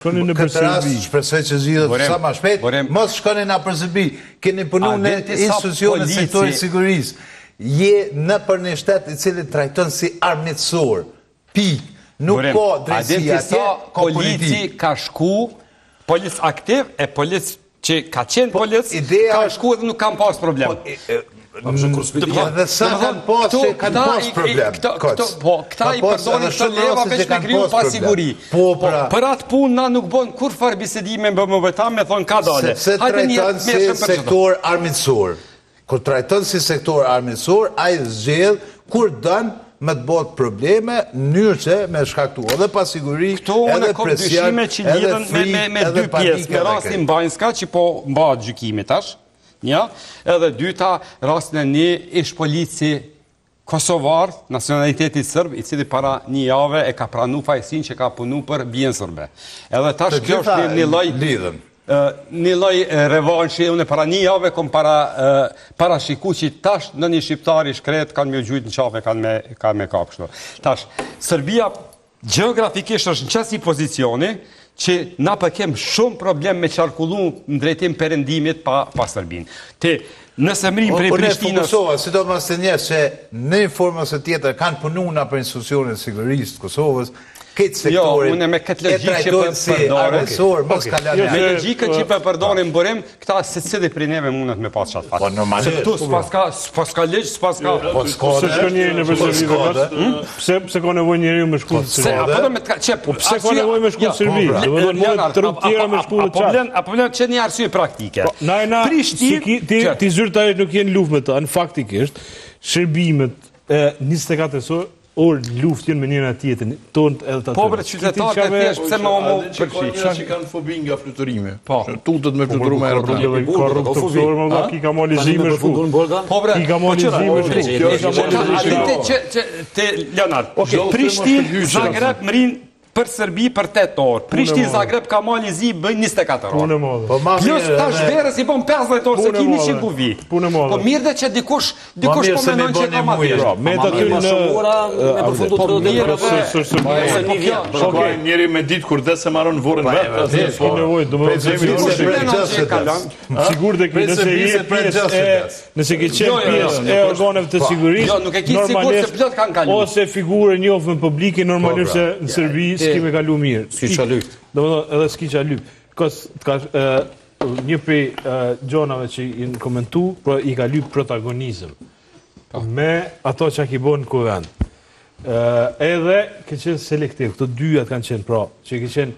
Këtë rast shpresoj që zgjidhet sa më shpejt, mos shkoni na për Serbi. Keni punu në institucionet e sektorit sigurisë. Je në për një shtet i cili trajton si armiqësor. Pikë. Nuk ka drejtësi atje, ka polici ka shku, polic aktiv e polic që ka qenë polic, ka shku dhe nuk kam pas problem. Dhe sa kanë pas që kanë pas problem. Këta i përdonin të leva veç me kriju pa siguri. Për atë punë na nuk bon kur farë bisedime me më vëta me thonë ka dale. Se trajton si sektor armiqësor. Kur trajton si sektor armiqësor, a i zgjedh kur dënë me të botë probleme, njërë që me shkaktu edhe pasiguri, edhe presion, edhe frikë, me dy pjesë, me rastin Banjska që po mbahet gjykimi tash, edhe dyta rastin e një ish polici kosovar, nacionalitetit sërb, i cili para një jave e ka pranu fajsin që ka punu për bjen sërbe. Edhe tash kjo është një loj revanshi, unë para një jave kom para shiku që tash në një shqiptari shkret kanë me gjujt në qafe, kanë me kapështu. Tash, Serbia geografikisht është në qësi pozicioni që na përkem shumë problem me qarkullu në drejtim perëndimit pa Serbin. Nëse mrim prej Prishtinës... Kosova, si do mas të njerë që në formës e tjetër kanë punu nga për institucionet sigurisë të Kosovës, këtë sektorin e trajtojnë si armiqësor, mos kalan me logjikën që për përdorin bërim, këta se cili prej neve mundet me pas qatë fatë. Se këtu s'pas ka legjë, s'pas ka... Pse shko njeri në Serbi dhe pas? Pse ka nevoj njeri me shku në Serbi? Pse ka nevoj me shku në Serbi? Dhe të rrug tjera me shku në qatë? A problem që një arsye praktike. Najna, ti zyrtarit nuk jenë luft me ta, në faktikisht, shërbimet 24 orë luft jenë me njëra tjetën, tonë edhe të Po, bre, qytetarët e thjesht, pëse më përshqit? Që kanë fobi nga fluturime. Tutët me fluturu me aeroplan. Ka rrugë të kësorë, më da, ki ka mali zi me shku. Ki ka mali zi me shku. Leonard, Prishtin, Zagreb, Mrin, për Serbi për 8 orë. Prishtin, Zagreb, ka mali zi bëjnë 24 orë. Plus tash verës i bën 50 orë, se ki 100 buvi. Po mirë dhe që dikush po menon që ka ma thjesht. Me të ty në... Njeri me ditë kur dhe se maron vorën vetë. Ki nevoj, do më sigur dhe ki, nëse ki qenë pjesë e organeve të sigurisë, ose figurë njofë në publike, normalisht se në Serbi s'ki me kalu mirë. S'ki qa lypë. Do më edhe s'ki qa lypë. Një prej gjonave që i në komentu, i ka lypë protagonizm. Me ato që ki bo në kuvend. Edhe ke qenë selektiv, këto dyjat kanë qenë pra, që ke qenë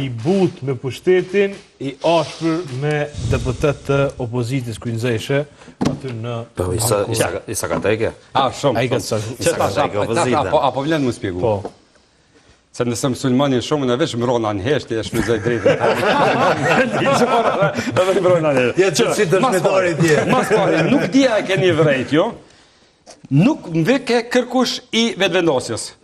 i but me pushtetin, i ashpër me deputet të opozitis kujnëzeshe, aty në... Isa ka teke? Shumë. Apo vlenë më spjegu? Po. Se nëse musulmani shumë në veç mrona në heshtë, e shmizoj drejtë. Edhe mrona në heshtë. Ja që si dëshmetari tje. Mas pari, nuk dhja e keni vrejt, jo? Nuk më ke kërkush i vedvendosjes.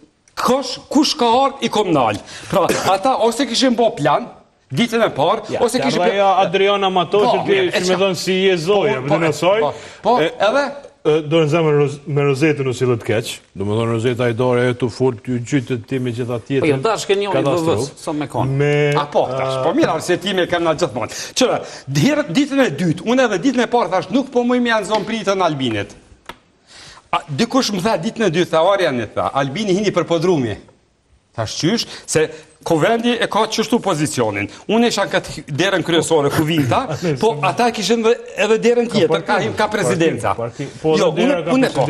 Kush ka ardh i komunal. Pra, ata ose kishin bo plan, ditën e parë, ose kishin... Karla Adriana Matoshë, që me thonë si je zoja, për në soj. Po, edhe... Do në zemë me rozetën u silët keq, do më thonë rozeta i dore e të full të gjytë të ti me gjitha tjetën. Po, jo, dash ke njën i vëvës, sa me konë. Po, mira, se ti me kem nga gjithmonë. Qëra, ditën e dytë, unë edhe ditën e parë, thash, nuk po mëjmë janë zonë pritë në Albinit. Dikush më tha, ditën e dytë, tha, Arjan e tha, Albini hini për podrumi. Thash qysh, se Kovendi e ka qështu pozicionin. Unë isha këtë derën kryesore ku vinta, po ata kishin edhe derën tjetër, ka presidenca. Jo, unë po.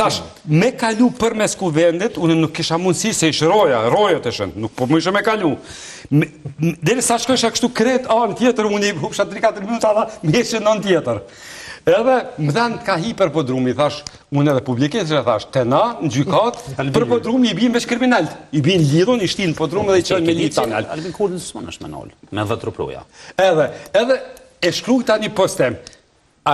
Tash, me kalu për mes Kuvendit, unë nuk kisha mundësi se ish rojët e shënë, nuk po më isha me kalu. Dere sa shkësha kështu kret anë tjetër, unë i hupsha 3-4 minuta dhe me ishe në tjetër. Edhe më dhanë ka hi për podrumi, thash, unë edhe publikit që thash, të na, në gjykat, për podrumi i bin veç kriminalt. I bin lidhun, i shtin podrumi dhe i qënë me lidh tanel. Albin Kurdi së më është me nolë, me 10 rupruja. Edhe e shkruj ta një postem.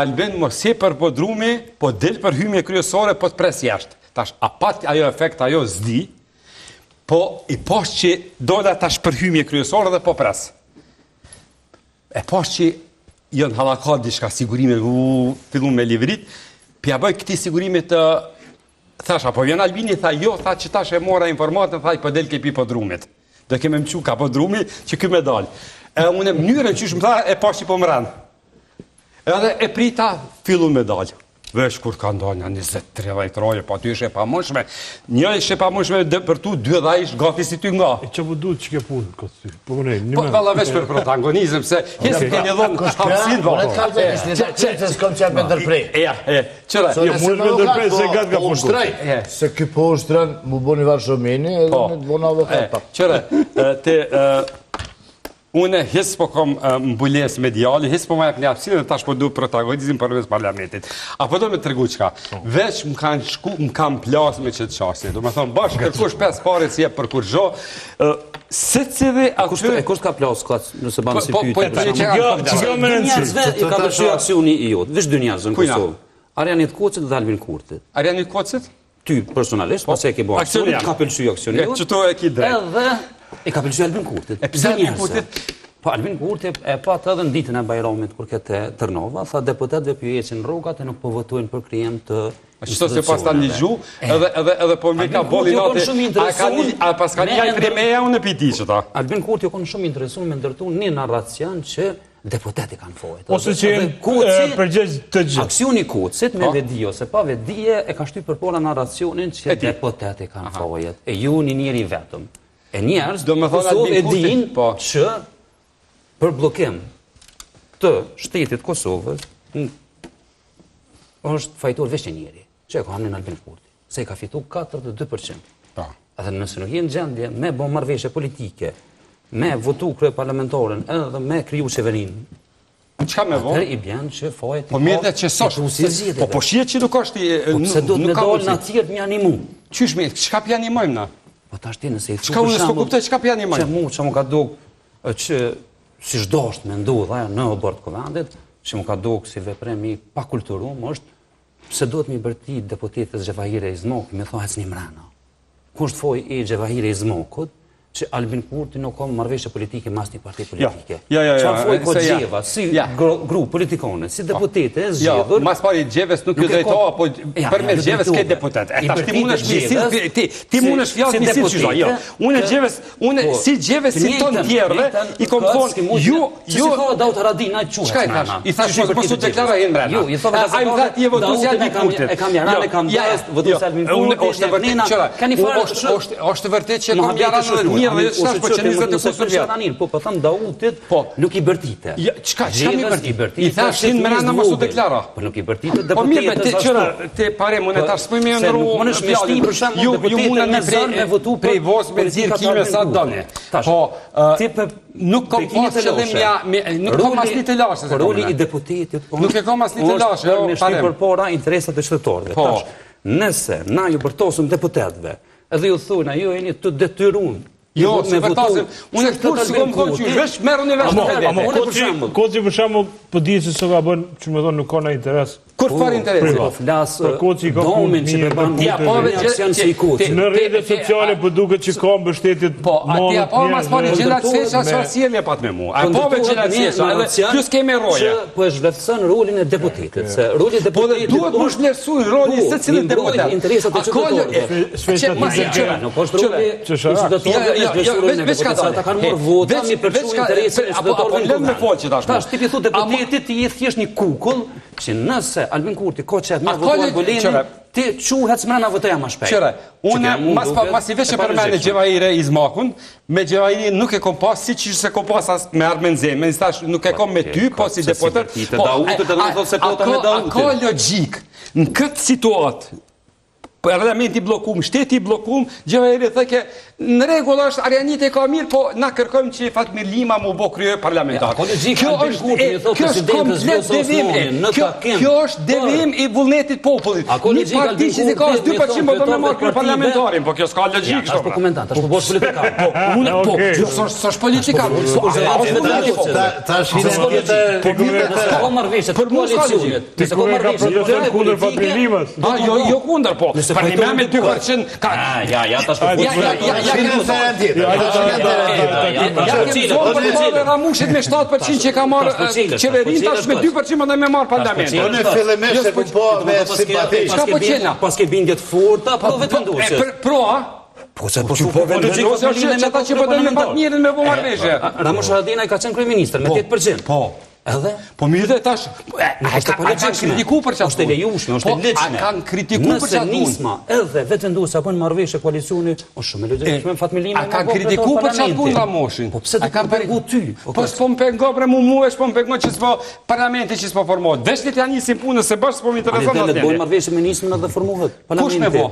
Albin mos je për podrumi, po del për hymje kryesore, po të pres jashtë. Tash, a pat ajo efekt, ajo zdi, po i posh që dola tash për hymje kryesore dhe po pres. E posh që jënë halakat dishka sigurime, fillun me livrit, pja bëj këti sigurime të, thash, apo vjen Albini, tha, jo, tha që tash e mora informatën, tha, i pëdel kepi po drumit. dhe keme më qu kapodrumi që ky me dal. Unë mënyrën që më tha e pa që po më rënë. Edhe e prita fillu me dal. Vesh kur ka ndonja 20-30 roje, po aty ishe e pamundshme. Një ishe e pamundshme për tu, dy dha ish gati si ty nga. E që vëdu që ke punë, këtë ty? Po valla veç për protagonizm, se jesë keni dhënë hapsin, Unë të kalë të ishtë që s'kom qenë me ndërprej. Qëra. Jo, mund me ndërprej se gatë ka punë. Se ky po ushtran mu boni varshomeni edhe me të bona avokat. Qëra, unë hisë po kom mbules mediali, hisë po ma jep një apsin dhe tash po du protagonizm përmes parlamentit. Apo do me të regu qka? Veç më kanë shku, më kanë plas me qëtë qasje. Do me thonë, bashkë kërkush 5 pare si jep për kur zho, se cilë aty... E kush ka plas, nëse banë si pyjtë? Dy njerëzve i ka përshu aksioni i jotë, vish 2 njerëzve në Kosovë. Arjanit Kocit dhe Albin Kurtit. Arjanit Kocit? Ty personalisht, pas e ke bo aksioni, ka përshu aksioni i jotë. Qëto e ki drejt. Edhe e ka pëlqyer Albin Kurtit. E pse Albin Kurtit? Po Albin Kurti e pat edhe në ditën e Bajramit kur kete Tërnova, tha deputetëve po ecin rrugat e nuk po votojnë për krijem të Qëto se pas ta një gju, edhe po me ka boli nati, a pas ka një premeja unë e piti që ta? Albin Kurti o konë shumë interesun me ndërtu një narracion që deputeti kanë fojt. Ose që përgjegjë të gjithë. Aksioni Kocit me vedi ose pa vedije e ka shty përpora narracionin që deputeti kanë fojt. E ju një njëri vetëm. E njerës, Kosovë e din që për blokim të shtetit Kosovës është fajtor veç një njeri, që e ka hamnin Albin Kurti, se e ka fitu 42%. Edhe nëse nuk jenë gjendje me bo marrëveshje politike, me votu krye parlamentoren edhe me kriju qeverin, Qka me vo? atër i bjen që fajt Po mirë dhe që sosh, po shiet që nuk është... Po pse do të me dojnë në atyrët një animu? Qysh me, qka pja animojmë na? Po ta shti nëse i thu Qka unë s'po kuptoj, qka pja animojmë? Që mu që mu ka duk që si shdosht me ndu dhe në obort këvendit, që mu ka duk si vepremi pa kulturum është pse do të mi bërti deputetës Gjevahire Izmok, me thohec një mrena. Kusht foj e Gjevahire Izmokut, që Albin Kurti nuk ka marrëveshje politike mas një parti politike. Çfarë foj Koxheva, si grup politikone, si deputete e zgjedhur. Mas pari Xheves nuk ju drejtoha, po përmes Xheves ke deputet. E tash ti mundesh ti mundesh fjalë me si çdo. Jo. Unë Xheves, unë si Xheves si ton tjerëve i kom thonë ju si ka Daut Haradina quhet. Çka i thash? I thash mos u deklaroj në brenda. Jo, i thova ai më tha ti e votues si Albin Kurti. E kam jaran, e kam dest, votues si Albin Kurti. Është vërtet. Keni fare është vërtet që kam jaran mirë, s'është po që 24 vjet. Po po them Dautit, nuk i bërtite. Çka i bërtite? I thashin Miranda mos u deklara. Po nuk i bërtite deputetët. Po mirë, ti çora te pare monetar s'po më ndru. Unë më shtim për shembull deputetët me zon me votu prej vos me nxirr kime sa doni. Po ti nuk ka pas qëllim nuk ka mas të lashë. Por roli i deputetit nuk e ka mas të lashë, me shtim përpara interesat e shtetorëve. Tash, nëse na ju bërtosëm deputetëve, edhe ju thonë ajo jeni të detyruar. Jo, se vërtasëm, unë e shpurë si kom thonë që vesh merë një vesh të vete. Koci për shembull, po di se s'ka bën, që më thonë nuk ka në interes. Kur fare interesi? Po flas domin që me ban aksion si Koci. Në rrjetet sociale po duket që ka mbështetjet. Po, atje po mas pani gjërat seça çfarësjellje pat me mua. Apo me gjërat seça, edhe ju s'kemë rroje. Po e zhvendëson rolin e deputetit, se roli i deputetit duhet të vlerësoj rolin e secilit deputet. Interesat e çdo nuk po shtrovë veç ka ta kanë marrë vota mi përshu interesin e qytetarëve. Tash ti thu deputetit ti je thjesht një kukull që nëse Albin Kurti ka qef me votuar Golenin, ti quhet s'mrena votoja më shpejt. Qëre, unë mas i veç e përmene Gjevahire Izmakun, me Gjevahire nuk e kom pas si që se kom pas as me Armen Zemen, nuk e kom me ty, po si deputet. A ka logjik në këtë situatë, parlamenti i bllokum, shteti i bllokum, Gjevahiri thëke, në rregull është Arjanit e ka mirë, po na kërkojmë që Fatmir Lima mu bë krye parlamentar. Kjo është komplet devim. Kjo është devim i vullnetit popullit. Një parti që si ka 2% më do me marrë krye parlamentarin, po kjo s'ka logjik. Tash po komentant, tash po bosh politikan. Po, s'është politikan. Tash ka marrëveshje të koalicionit. Ti ka kundër Fatmir Limës. Jo kundër, po. Për një me 2% ka... Ja, tash Ramushit me 7% që ka marrë qeverin, tash me 2% më dhe me marrë parlament. Unë fillimisht se po me simpatisht. Pas ke bindjet forta, po vetë venduese. Pro, Po se po Po vendosja është që ata që po dojnë me partnerin me marrëveshje. Ramush Haradinaj ka qenë kryeministër me 8%. Po. Edhe? Po mirë dhe tash, a kanë kritiku për qatë është e lejushme, është e legjshme. A kanë kritiku për qatë punë? Nëse nisma edhe vetëvenduesa bën marrëveshje koalicioni, është shumë e legjshme fatmilime. A kanë kritiku për qatë punë Ramoshin? Po pse do të pengu ty? Po s'po më pengo bre mua, s'po më pengo që s'po parlamenti që s'po formohet. Veç ti ja nisim punën se bash s'po më intereson atë. Ne bëjmë marrëveshje me nismën edhe formohet parlamenti. Kush me bë?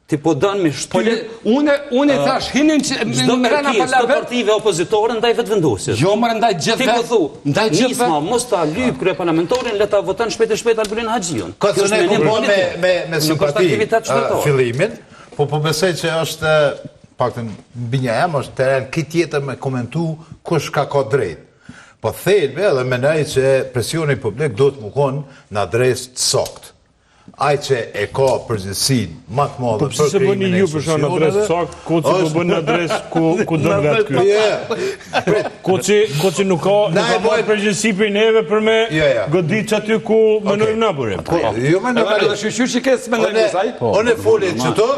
Ti po dënë me shtyr... Unë e thash, hinin që... Zdo mërkis të partive opozitore ndaj vetë vendosjes. Jo mërë ndaj gjithë vetë. Ti po thu, nisma mos ta lyp krye parlamentorin, le ta votan shpejt e shpejt Albulin Haxhiun. Ka të ne po me simpati fillimin, po besoj që është, paktën binja jam, është teren këtë tjetër me komentu kush ka drejt. Po thelbe edhe menaj që presioni publik do të mukon në adres të sokt. Aj që e ka përgjithësin më të madhe për krimin e institucioneve. Po pëse bëni ju për shumë adres sakt, Koci po bënë adres ku dënë vetë kjo. Koci nuk ka marrë përgjithësi për neve për me godit që aty ku mënojmë në burim. Jo me në Edhe shqyqyr që kesë me në saj. One foli që to,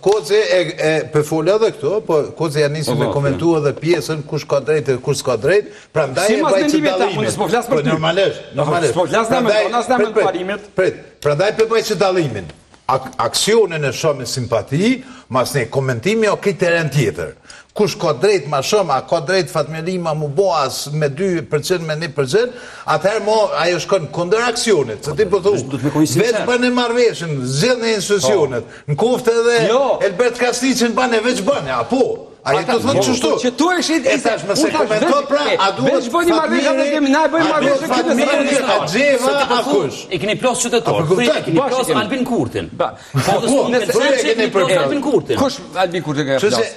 Koci e për foli edhe këto, po Koci janë nisi me komentu edhe pjesën kush ka drejt e kush ka drejt, pra ndaj e bajtë që dalimin. Prandaj përbëj që dalimin, aksionin e shumë me simpati, mas ne komentimi o këtë teren tjetër. Kush ka drejt ma shumë, a ka drejt Fatmirima mu boas me 2%, me 1%, atëherë mo ajo shkon kundër aksionit. Se ti po thu, veç bënë e marveshën, zhjën e institucionet, në koftë edhe Elbert Kasticin bënë e veç bënë, a po? A i të thonë qështu? Që tu e shqit... E tash mëse komentot pra, a duhet Fatmiri... Na e bëjmë marveshë këtë në Fatmiri, a gjeva, a kush? I keni plos qytetor, i keni plos Albin Kurtin. Kush Albin Kurtin ka e plos?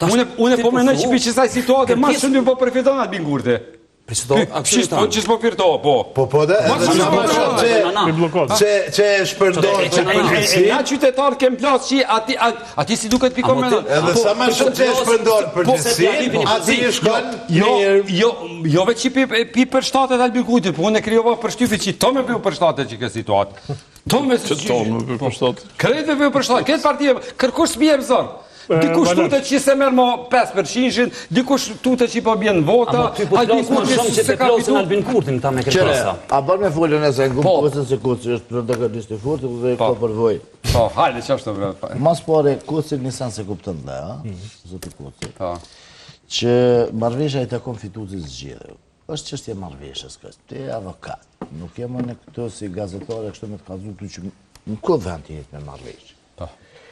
Unë po menoj që për qësaj situate, ma shumë po përfiton Albin Kurti. Që s'po firto, po. Po dhe, që e shpërdojnë që përgjithsi. Na qytetarë kem plas që ati si duket piko me në. Edhe sa ma shumë që e shpërdojnë përgjithsi, ati i shkon Jo veç që pi për shtatet Albin Kurti, po unë e kryova për shtyfi që to me pi për shtatet që ke situatë. To me për shtatet. Krejt me pi për shtatet, këtë partije, kërkush s'bje mëzor. Dikush tute që se merë mo 5%, dikush tute që po bjenë vota, Albin Kurti që të plosin Albin Kurtin ta me kërkosa. A bërë me folën e se në gumë Kocën se Koci është protagonist i fortë dhe ka përvoj. Po, hajde që është të vërë. Mas pare, Koci nisan se kuptën dhe, zoti Koci, që marrëveshja i takon fituesit zgjedhjeve. Është çështje marrëveshjes kështë. Ti je avokat. Nuk jemi në këto si gazetare kështu me të kallëzuar ty që në këtë vend jetë me marrëveshje.